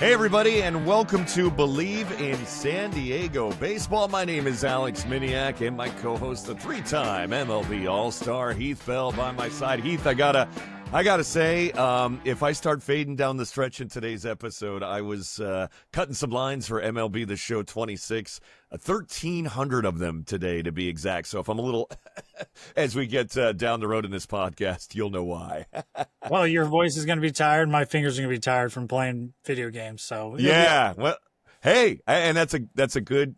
Hey, everybody, and welcome to Bleav in San Diego Baseball. My name is Alex Miniak, and my co-host, the three-time MLB All-Star Heath Bell, by my side. Heath, I gotta say, if I start fading down the stretch in today's episode, I was cutting some lines for MLB The Show 26, 1,300 of them today, to be exact. So if I'm a little, as we get down the road in this podcast, you'll know why. Well, your voice is going to be tired. My fingers are going to be tired from playing video games. So yeah, well, hey, and that's a good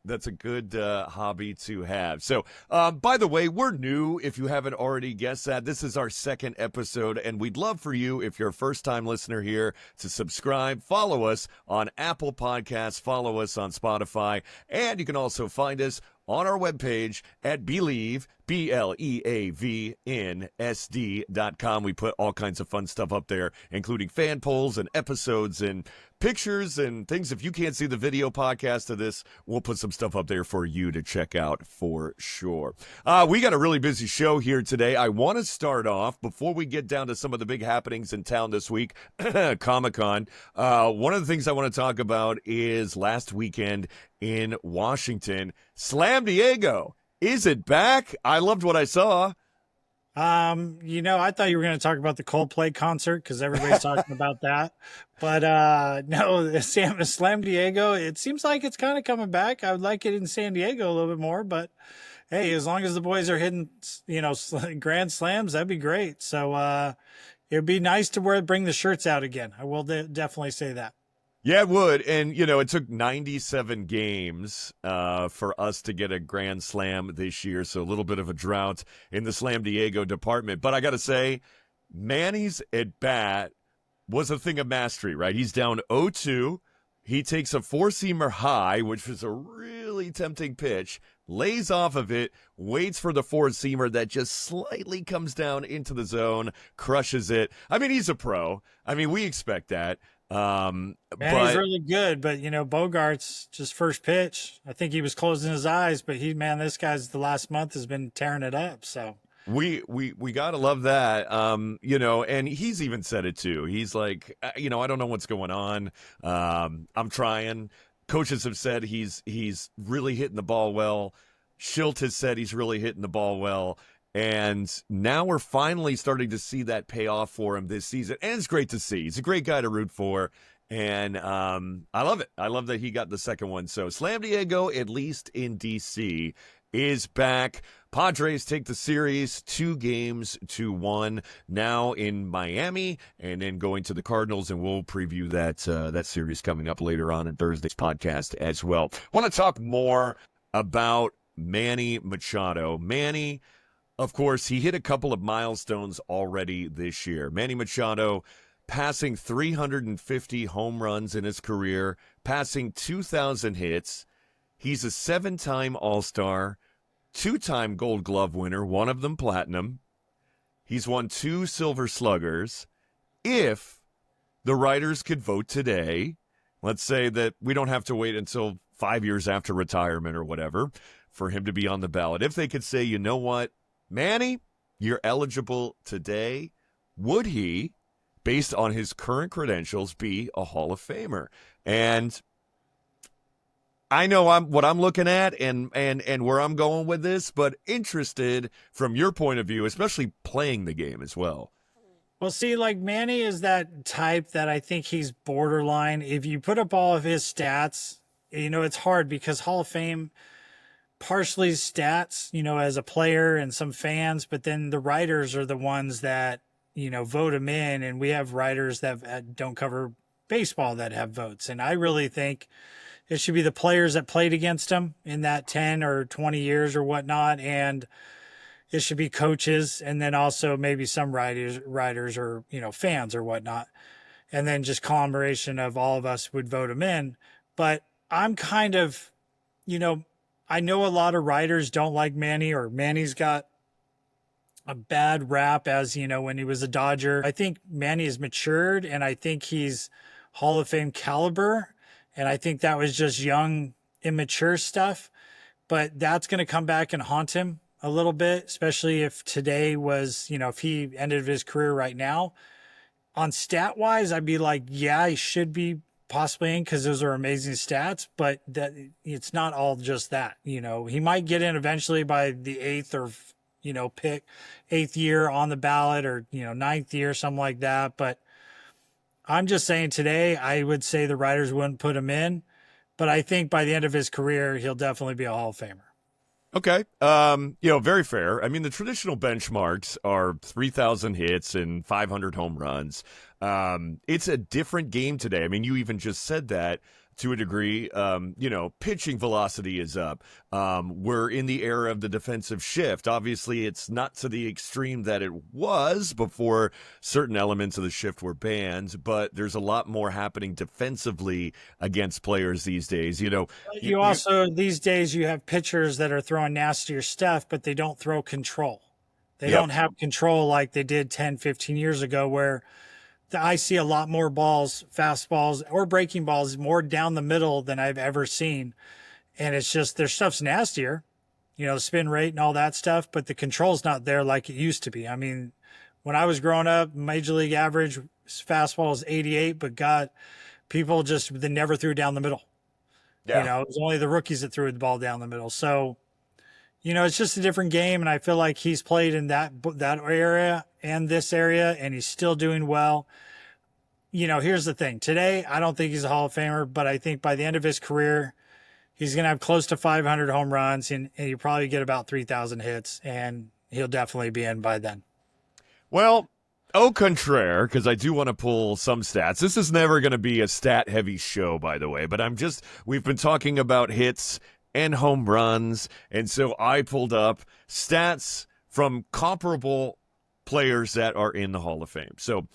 hobby to have. So, by the way, we're new. If you haven't already guessed that, this is our second episode, and we'd love for you, if you're a first-time listener here, to subscribe, follow us on Apple Podcasts, follow us on Spotify, and you can also find us on our webpage at Bleav, BLEAVNSD.com. We put all kinds of fun stuff up there, including fan polls and episodes and pictures and things. If you can't see the video podcast of this, we'll put some stuff up there for you to check out for sure. We got a really busy show here today. I want to start off, before we get down to some of the big happenings in town this week, Comic-Con. One of the things I want to talk about is last weekend in Washington. Slam Diego, is it back? I loved what I saw. I thought you were going to talk about the Coldplay concert because everybody's talking about that. But no, Slam Diego, it seems like it's kind of coming back. I would like it in San Diego a little bit more, but hey, as long as the boys are hitting, grand slams, that'd be great. So it'd be nice to bring the shirts out again. I will definitely say that. Yeah, it would. And, it took 97 games for us to get a Grand Slam this year, so a little bit of a drought in the Slam Diego department. But I got to say, Manny's at bat was a thing of mastery, right? He's down 0-2. He takes a four-seamer high, which was a really tempting pitch, lays off of it, waits for the four-seamer that just slightly comes down into the zone, crushes it. I mean, he's a pro. I mean, we expect that. He's really good, but Bogart's just first pitch. I think he was closing his eyes, but this guy's the last month has been tearing it up. So we gotta love that. And he's even said it too. He's like, I don't know what's going on. I'm trying. Coaches have said he's really hitting the ball well. Schilt has said he's really hitting the ball well. And now we're finally starting to see that pay off for him this season. And it's great to see. He's a great guy to root for. And I love it. I love that he got the second one. So Slam Diego, at least in D.C., is back. Padres take the series 2-1 now in Miami, and then going to the Cardinals, and we'll preview that series coming up later on in Thursday's podcast as well. I want to talk more about Manny Machado. Manny, of course, he hit a couple of milestones already this year. Manny Machado passing 350 home runs in his career, passing 2,000 hits. He's a 7-time All-Star, 2-time Gold Glove winner, one of them platinum. He's won 2 Silver Sluggers. If the writers could vote today, let's say that we don't have to wait until 5 years after retirement or whatever for him to be on the ballot. If they could say, you know what, Manny, you're eligible today, would he, based on his current credentials, be a Hall of Famer? And I know what I'm looking at and where I'm going with this, but interested from your point of view, especially playing the game as well. Well, see, like Manny is that type that I think he's borderline. If you put up all of his stats, it's hard because Hall of Fame partially stats, as a player and some fans, but then the writers are the ones that, vote him in. And we have writers that don't cover baseball that have votes. And I really think it should be the players that played against him in that 10 or 20 years or whatnot. And it should be coaches. And then also maybe some writers or, fans or whatnot. And then just conglomeration of all of us would vote him in. But I'm kind of, I know a lot of writers don't like Manny, or Manny's got a bad rap as, when he was a Dodger. I think Manny has matured, and I think he's Hall of Fame caliber. And I think that was just young, immature stuff. But that's going to come back and haunt him a little bit, especially if today was, if he ended his career right now. On stat-wise, I'd be like, yeah, he should be possibly in because those are amazing stats, but that it's not all just that. He might get in eventually by the eighth or pick eighth year on the ballot, or ninth year, something like that. But I'm just saying today, I would say the writers wouldn't put him in, but I think by the end of his career, he'll definitely be a Hall of Famer. Okay. Very fair. I mean, the traditional benchmarks are 3,000 hits and 500 home runs. It's a different game today. I mean, you even just said that to a degree. Pitching velocity is up. We're in the era of the defensive shift. Obviously, it's not to the extreme that it was before certain elements of the shift were banned, but there's a lot more happening defensively against players these days. You also, these days, you have pitchers that are throwing nastier stuff, but they don't throw control. They Yep. don't have control like they did 10, 15 years ago, where I see a lot more balls, fastballs, or breaking balls more down the middle than I've ever seen. And it's just their stuff's nastier, spin rate and all that stuff, but the control's not there like it used to be. I mean, when I was growing up, major league average fastball is 88, but God, people they never threw down the middle. Yeah. It was only the rookies that threw the ball down the middle. So, it's just a different game, and I feel like he's played in that area and this area, and he's still doing well. Here's the thing. Today, I don't think he's a Hall of Famer, but I think by the end of his career, he's going to have close to 500 home runs, and he'll probably get about 3,000 hits, and he'll definitely be in by then. Well, au contraire, because I do want to pull some stats. This is never going to be a stat-heavy show, by the way, but we've been talking about hits and home runs, and so I pulled up stats from comparable players that are in the Hall of Fame. So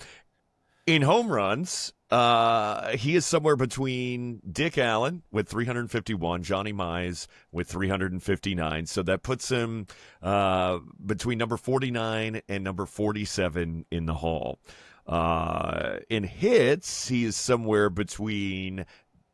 in home runs, he is somewhere between Dick Allen with 351, Johnny Mize with 359. So that puts him between number 49 and number 47 in the Hall. In hits, he is somewhere between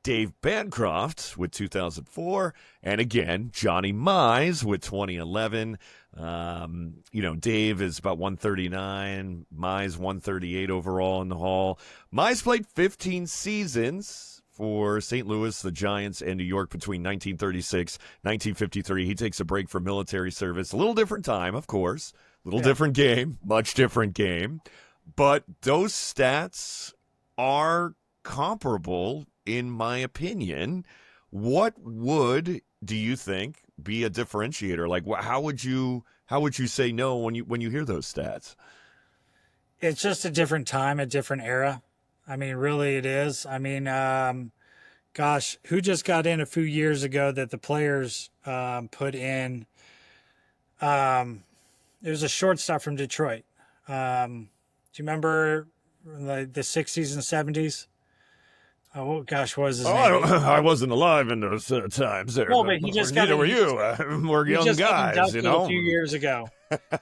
Dave Bancroft with 2004, and again, Johnny Mize with 2011. Dave is about 139, Mize 138 overall in the Hall. Mize played 15 seasons for St. Louis, the Giants, and New York between 1936, 1953. He takes a break for military service. A little different time, of course. Different game, much different game. But those stats are comparable, in my opinion. What do you think be a differentiator? Like, how would you say no when you hear those stats? It's just a different time, a different era. I mean, really, it is. I mean, gosh, who just got in a few years ago that the players put in? It was a shortstop from Detroit. Do you remember the 60s and 70s? Oh gosh, what was his name? I wasn't alive in those times. There, no, but he just got. Neither were you. We're young guys, a few years ago.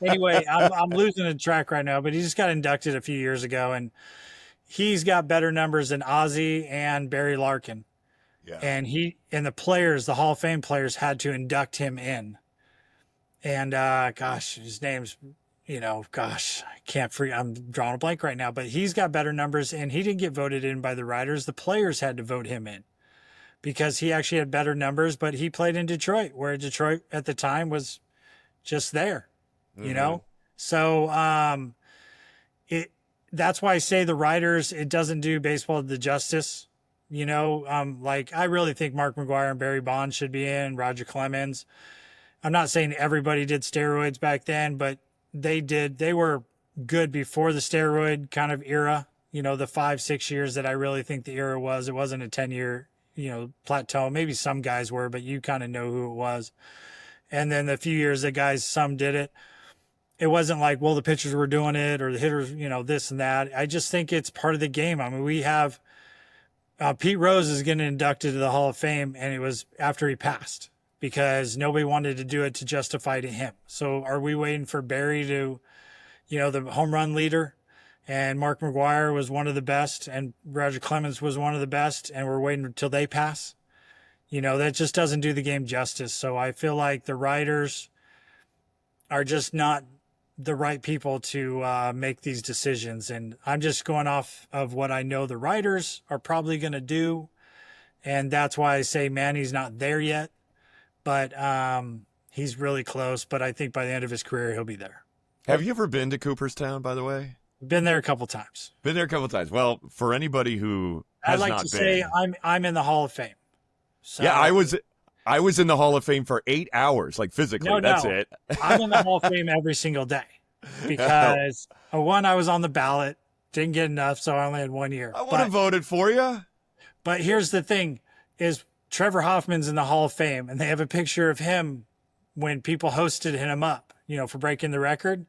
Anyway, I'm losing the track right now, but he just got inducted a few years ago, and he's got better numbers than Ozzie and Barry Larkin. Yeah. And the Hall of Fame players, had to induct him in. And gosh, his name's. I can't I'm drawing a blank right now, but he's got better numbers, and he didn't get voted in by the writers. The players had to vote him in because he actually had better numbers, but he played in Detroit, where Detroit at the time was just there, So that's why I say the writers, it doesn't do baseball the justice. I really think Mark McGwire and Barry Bonds should be in, Roger Clemens. I'm not saying everybody did steroids back then, but they did. They were good before the steroid kind of era, the 5-6 years that I really think the era was. It wasn't a 10-year, plateau. Maybe some guys were, but you kind of know who it was. And then the few years that some did it. It wasn't like, well, the pitchers were doing it or the hitters, this and that. I just think it's part of the game. I mean, we have Pete Rose is getting inducted to the Hall of Fame, and it was after he passed, because nobody wanted to do it to justify to him. So are we waiting for Barry to, the home run leader, and Mark McGwire was one of the best, and Roger Clemens was one of the best, and we're waiting until they pass? That just doesn't do the game justice. So I feel like the writers are just not the right people to make these decisions. And I'm just going off of what I know the writers are probably going to do. And that's why I say Manny's not there yet, but he's really close. But I think by the end of his career, he'll be there. Have you ever been to Cooperstown, by the way? Been there a couple times. Been there a couple times. Well, for anybody who I'd has like not to been, say I'm in the Hall of Fame. So, yeah, I was in the Hall of Fame for 8 hours, like physically. No, That's no. it. I'm in the Hall of Fame every single day because one, I was on the ballot, didn't get enough, so I only had 1 year. I would have voted for you. But here's the thing: is Trevor Hoffman's in the Hall of Fame, and they have a picture of him when people hosted him up, for breaking the record.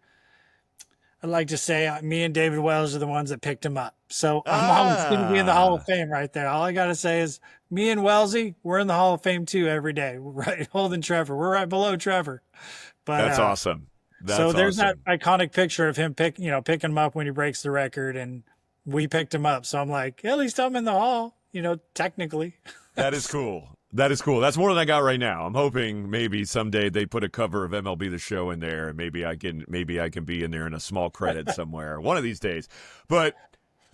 I'd like to say me and David Wells are the ones that picked him up. So I'm always going to be in the Hall of Fame right there. All I got to say is me and Wellesley, we're in the Hall of Fame too every day. We're right holding Trevor. We're right below Trevor. But that's awesome. So there's that iconic picture of him picking him up when he breaks the record, and we picked him up. So I'm like, at least I'm in the Hall, technically. That is cool. That is cool. That's more than I got right now. I'm hoping maybe someday they put a cover of MLB The Show in there, and maybe I can be in there in a small credit somewhere one of these days. But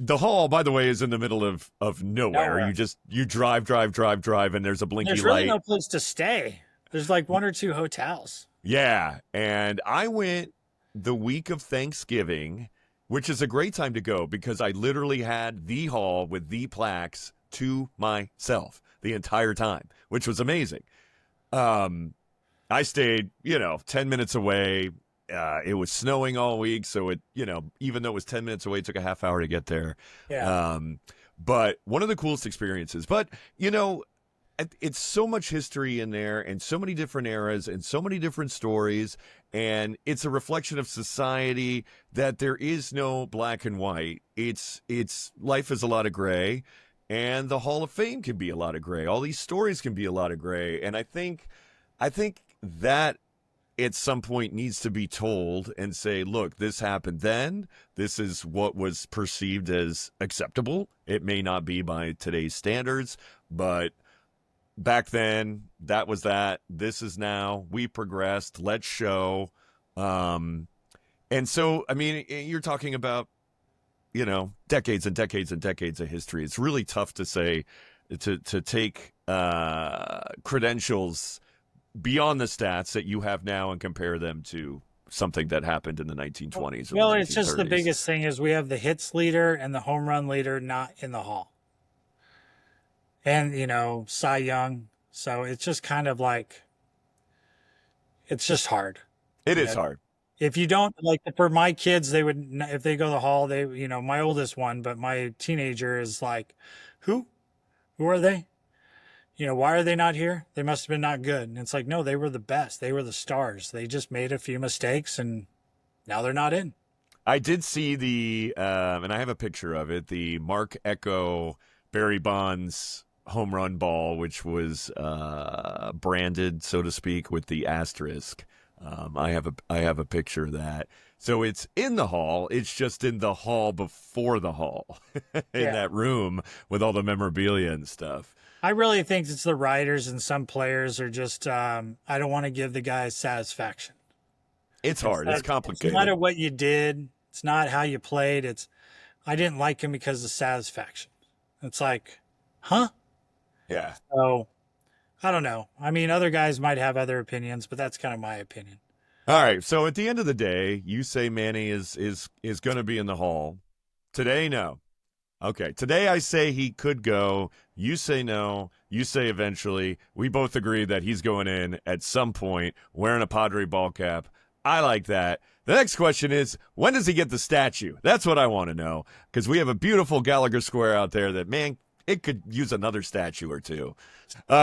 the Hall, by the way, is in the middle of nowhere. You drive, and there's a blinky There's really light. no place to stay. There's like 1 or 2 hotels. Yeah, and I went the week of Thanksgiving, which is a great time to go because I literally had the hall with the plaques to myself the entire time, which was amazing. I stayed, 10 minutes away. It was snowing all week, so it, even though it was 10 minutes away, it took a half hour to get there. Yeah. But one of the coolest experiences. But, it's so much history in there and so many different eras and so many different stories. And it's a reflection of society that there is no black and white. It's life is a lot of gray. And the Hall of Fame can be a lot of gray. All these stories can be a lot of gray. And I think that at some point needs to be told and say, look, this happened then. This is what was perceived as acceptable. It may not be by today's standards, but back then, that was that. This is now. We progressed. Let's show. And so, I mean, you're talking about, decades and decades and decades of history. It's really tough to say, to take credentials beyond the stats that you have now and compare them to something that happened in the 1920s. Well, or the 1930s. it's just the biggest thing is we have the hits leader and the home run leader not in the Hall. And, Cy Young. So it's just kind of like, it's just hard. It is hard. If you don't, like, for my kids, they would, if they go to the Hall, they, my oldest one, but my teenager is like, who are they? Why are they not here? They must have been not good. And it's like, no, they were the best. They were the stars. They just made a few mistakes and now they're not in. I did see the, and I have a picture of it, the Mark Echo Barry Bonds home run ball, which was branded, so to speak, with the asterisk. I have a picture of that. So it's in the Hall. It's just in the hall before the Hall, in that room with all the memorabilia and stuff. I really think it's the writers and some players are just, I don't want to give the guys satisfaction. It's hard. It's complicated. It's not what you did. It's not how you played. I didn't like him because of satisfaction. It's like, huh? Yeah. So I don't know. I mean, other guys might have other opinions, but that's kind of my opinion. All right. So at the end of the day, you say Manny is going to be in the Hall. Today, no. Okay. Today I say he could go. You say no. You say eventually. We both agree that he's going in at some point wearing a Padre ball cap. I like that. The next question is, when does he get the statue? That's what I want to know, because we have a beautiful Gallagher Square out there that, man, it could use another statue or two.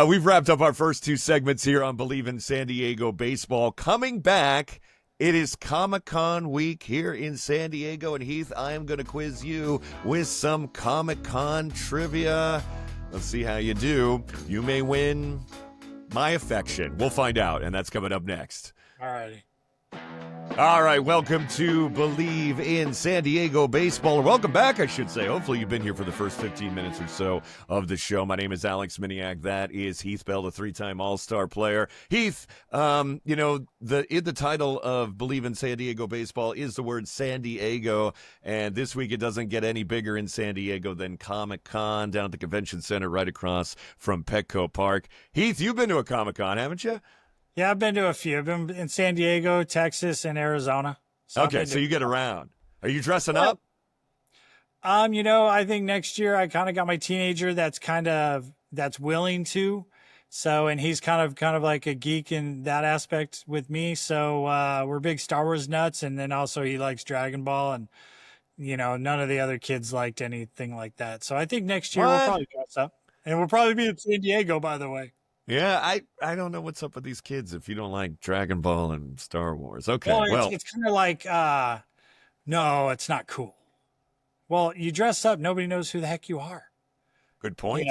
We've wrapped up our first 2 segments here on Bleav in San Diego Baseball. Coming back, it is Comic-Con week here in San Diego. And Heath, I am going to quiz you with some Comic-Con trivia. Let's see how you do. You may win my affection. We'll find out, and that's coming up next. All righty. All right, welcome to Bleav in San Diego Baseball, or welcome back, I should say. Hopefully you've been here for the first 15 minutes or so of the show. My name is Alex Miniak. That is Heath Bell, the three-time All-Star player. Heath, in the title of Bleav in San Diego Baseball is the word San Diego, and this week it doesn't get any bigger in San Diego than Comic-Con down at the Convention Center right across from Petco Park. Heath, you've been to a Comic-Con, haven't you? Yeah, I've been to a few. I've been in San Diego, Texas, and Arizona. Okay, so you get around. Are you dressing up? I think next year I kind of got my teenager that's willing to. So, and he's kind of like a geek in that aspect with me. So, we're big Star Wars nuts. And then also he likes Dragon Ball, and, none of the other kids liked anything like that. So I think next year we'll probably dress up, and we'll probably be in San Diego, by the way. Yeah, I don't know what's up with these kids if you don't like Dragon Ball and Star Wars. Okay, well, it's kind of like, no, it's not cool. Well, you dress up, nobody knows who the heck you are. Good point.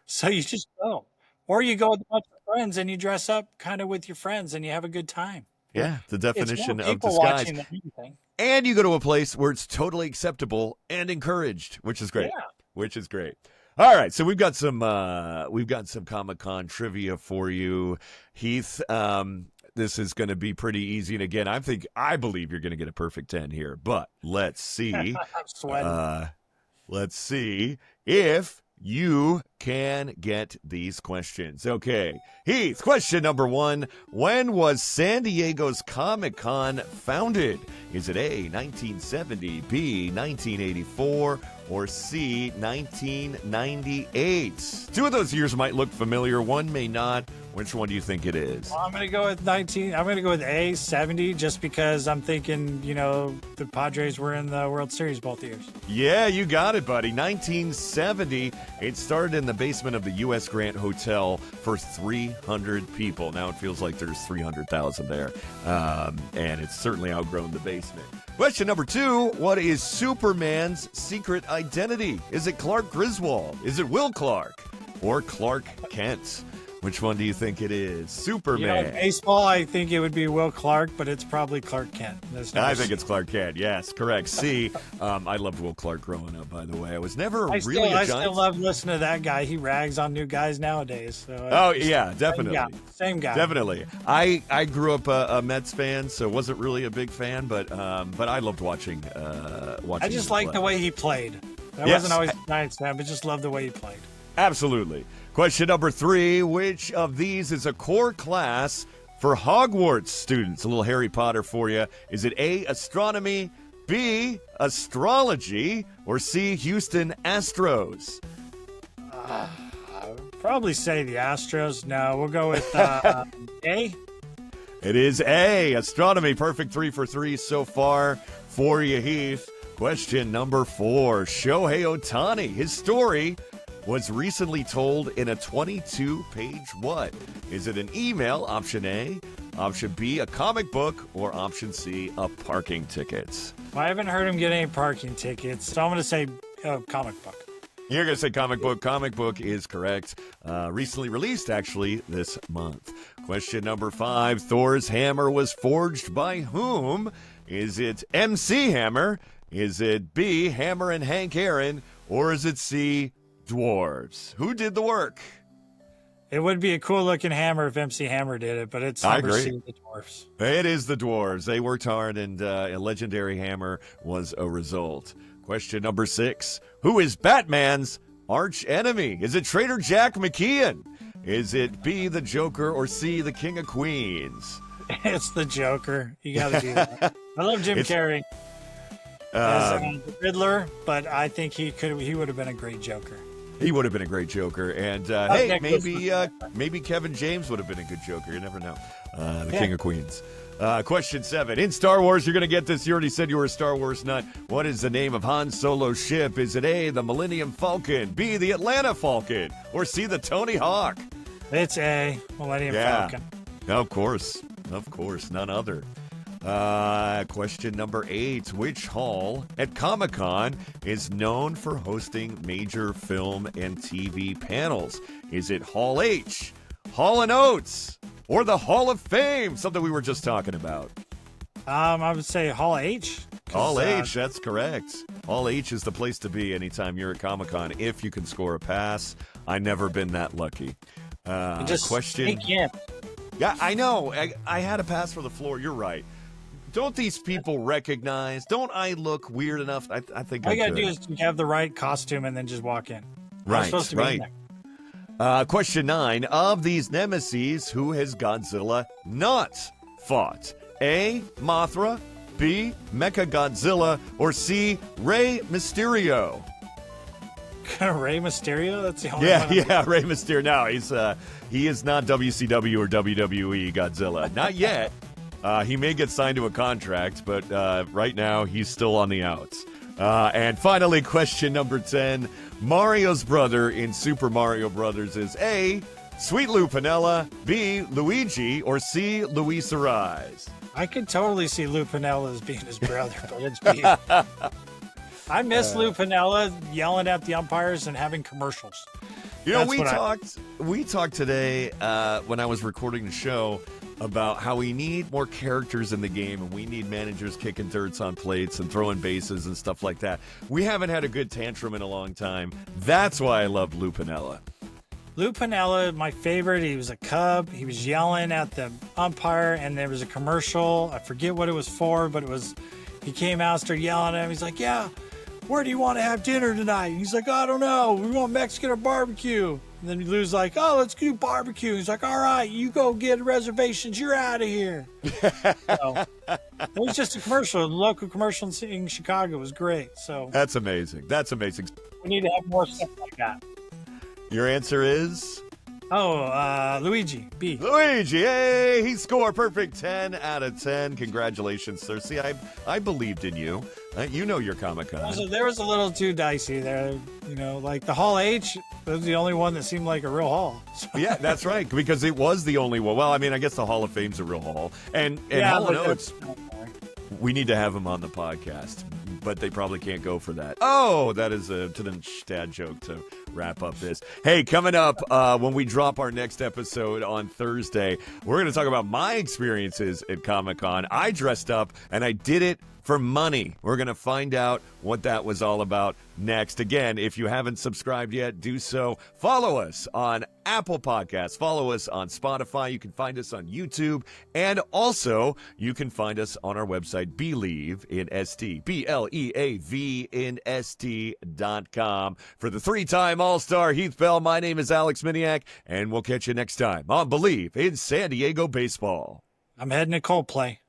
So you just go. Or you go with a bunch of friends and you dress up kind of with your friends and you have a good time. Yeah, the definition of people disguise. watching than anything. And you go to a place where it's totally acceptable and encouraged, which is great. Yeah. Which is great. All right, so we've got some Comic-Con trivia for you, Heath. This is going to be pretty easy, and again, I Bleav you're going to get a perfect 10 here. But let's see. I'm sweating. Let's see if you can get these questions. Okay, Heath, question number 1. When was San Diego's Comic-Con founded? Is it A, 1970, B, 1984, or C, 1998? Two of those years might look familiar. One may not. Which one do you think it is? Well, I'm going to go with I'm going to go with A, 70, just because I'm thinking, the Padres were in the World Series both years. Yeah, you got it, buddy. 1970. It started in the basement of the U.S. Grant Hotel for 300 people. Now it feels like there's 300,000 there, and it's certainly outgrown the basement. Question number 2, what is Superman's secret identity? Is it Clark Griswold? Is it Will Clark? Or Clark Kent? Which one do you think it is? Superman. Baseball, I think it would be Will Clark, but it's probably Clark Kent. I think it's Clark Kent. Yes, correct. C. I loved Will Clark growing up, by the way. I was never I Giants. still love listening to that guy. He rags on new guys nowadays. So definitely. Same guy. Definitely. I grew up a Mets fan, so wasn't really a big fan, but I loved watching. I just liked the way he played. I wasn't always a Giants fan, but just loved the way he played. Absolutely. Question number 3, which of these is a core class for Hogwarts students? A little Harry Potter for you. Is it A, astronomy, B, astrology, or C, Houston Astros? Probably say the Astros. No, we'll go with A. It is A, astronomy. Perfect 3 for 3 so far for you, Heath. Question number 4, Shohei Ohtani. His story was recently told in a 22-page what? Is it an email, option A, option B, a comic book, or option C, a parking ticket? Well, I haven't heard him get any parking tickets, so I'm going to say comic book. You're going to say comic book. Comic book is correct. Recently released, actually, this month. Question number 5, Thor's hammer was forged by whom? Is it MC Hammer? Is it B, Hammer and Hank Aaron? Or is it C, dwarves? Who did the work? It would be a cool-looking hammer if MC Hammer did it, but it's number C, the dwarves. It is the dwarves. They worked hard, and a legendary hammer was a result. Question number 6. Who is Batman's arch enemy? Is it Trader Jack McKeon? Is it B, the Joker, or C, the King of Queens? It's the Joker. You got to do that. I love Jim Carrey as the Riddler, but I think he would have been a great Joker. He would have been a great Joker, and maybe Kevin James would have been a good Joker. You never know. King of Queens. Question 7. In Star Wars, you're going to get this. You already said you were a Star Wars nut. What is the name of Han Solo's ship? Is it A, the Millennium Falcon, B, the Atlanta Falcon, or C, the Tony Hawk? It's A, Millennium Falcon. Of course, none other. Question number 8. Which hall at Comic-Con is known for hosting major film and TV panels? Is it Hall H, Hall & Oates, or the Hall of Fame? Something we were just talking about. I would say Hall H. All H, that's correct. All H is the place to be anytime you're at Comic-Con if you can score a pass. I never been that lucky. Just Question. sneak in. Yeah, I know. I had a pass for the floor. You're right. Don't these people recognize? Don't I look weird enough? I think All I you gotta could. do is have the right costume and then just walk in. I'm Right, supposed to be in right. there. Question 9. Of these nemesis, who has Godzilla not fought? A. Mothra, B. Mechagodzilla, or C. Rey Mysterio? Rey Mysterio? That's the only Yeah, one. yeah, Rey Mysterio. No, he is not WCW or WWE Godzilla. Not yet. He may get signed to a contract, but right now he's still on the outs. And finally, question number 10. Mario's brother in Super Mario Brothers is A. Sweet Lou Pinella, B. Luigi, or C. Luis Arise? I could totally see Lou Pinella as being his brother, but it's B. I miss Lou Pinella yelling at the umpires and having commercials. You know, That's we talked today when I was recording the show about how we need more characters in the game and we need managers kicking dirts on plates and throwing bases and stuff like that. We haven't had a good tantrum in a long time. That's why I love Lou Pinella. Lou Pinella, my favorite. He was a Cub. He was yelling at the umpire, and there was a commercial. I forget what it was for, but he came out, started yelling at him. He's like, yeah, where do you want to have dinner tonight? He's like, I don't know. We want Mexican or barbecue. And then Lou's like, oh, let's do barbecue. He's like, all right, you go get reservations. You're out of here. So, it was just a commercial. The local commercial in Chicago was great. So That's amazing. That's amazing. we need to have more stuff like that. Your answer is? Luigi, B. Luigi, hey, he scored perfect 10 out of 10. Congratulations, sir. See, I believed in you. You know your Comic-Con. There was a little too dicey there. You know, like the Hall H was the only one that seemed like a real hall. So, Yeah, that's right, because it was the only one. Well, I mean, I guess the Hall of Fame's a real hall. And Hall & Oates, we need to have him on the podcast, but they probably can't go for that. Oh, that is a dad joke to wrap up this. Hey, coming up when we drop our next episode on Thursday, we're going to talk about my experiences at Comic-Con. I dressed up, and I did it for money. We're going to find out what that was all about next. Again, if you haven't subscribed yet, do so. Follow us on Apple Podcasts. Follow us on Spotify. You can find us on YouTube. And also, you can find us on our website, Bleav in ST. BLEAV in ST.com. For the 3-time All-Star Heath Bell, my name is Alex Miniak, and we'll catch you next time on Bleav in San Diego Baseball. I'm heading to Coldplay.